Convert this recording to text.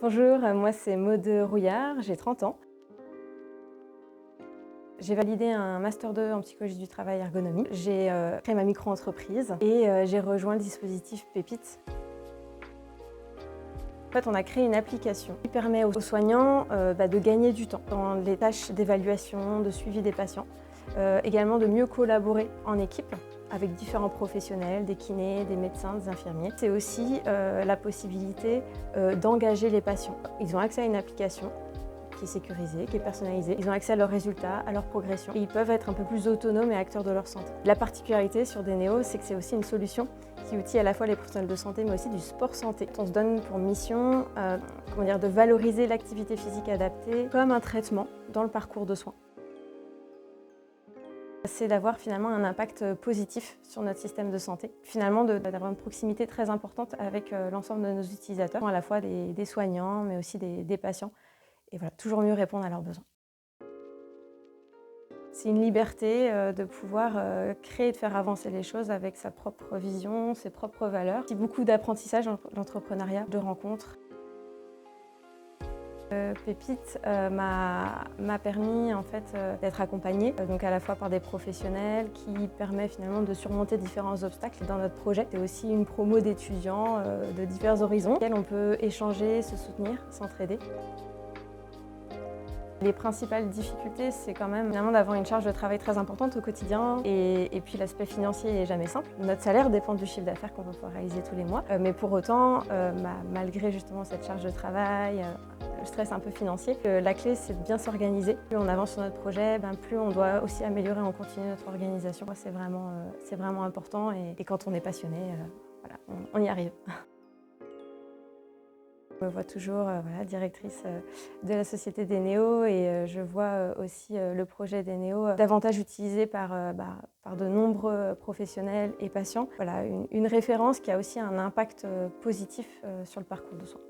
Bonjour, moi c'est Maude Rouillard, j'ai 30 ans. J'ai validé un Master 2 en psychologie du travail ergonomie. J'ai créé ma micro-entreprise et j'ai rejoint le dispositif Pépite. En fait, on a créé une application qui permet aux soignants de gagner du temps dans les tâches d'évaluation, de suivi des patients, également de mieux collaborer en équipe avec différents professionnels, des kinés, des médecins, des infirmiers. C'est aussi la possibilité d'engager les patients. Ils ont accès à une application qui est sécurisée, qui est personnalisée. Ils ont accès à leurs résultats, à leur progression et ils peuvent être un peu plus autonomes et acteurs de leur santé. La particularité sur Dénéo, c'est que c'est aussi une solution qui outille à la fois les professionnels de santé mais aussi du sport santé. On se donne pour mission de valoriser l'activité physique adaptée comme un traitement dans le parcours de soins. C'est d'avoir finalement un impact positif sur notre système de santé. Finalement, d'avoir une proximité très importante avec l'ensemble de nos utilisateurs, à la fois des soignants mais aussi des patients. Et voilà, toujours mieux répondre à leurs besoins. C'est une liberté de pouvoir créer et de faire avancer les choses avec sa propre vision, ses propres valeurs. Il y a beaucoup d'apprentissage dans l'entrepreneuriat, de rencontres. Pépite m'a permis en fait d'être accompagnée, donc à la fois par des professionnels qui permet finalement de surmonter différents obstacles dans notre projet. C'est aussi une promo d'étudiants de divers horizons, auxquels on peut échanger, se soutenir, s'entraider. Les principales difficultés, c'est quand même finalement d'avoir une charge de travail très importante au quotidien et puis l'aspect financier n'est jamais simple. Notre salaire dépend du chiffre d'affaires qu'on va pouvoir réaliser tous les mois, mais pour autant, malgré justement cette charge de travail, le stress un peu financier, la clé c'est de bien s'organiser. Plus on avance sur notre projet, plus on doit aussi améliorer en continu notre organisation. C'est vraiment important et quand on est passionné, voilà, on y arrive. Je me vois toujours directrice de la société Dénéo et je vois aussi le projet Dénéo davantage utilisé par de nombreux professionnels et patients. Voilà, une référence qui a aussi un impact positif sur le parcours de soins.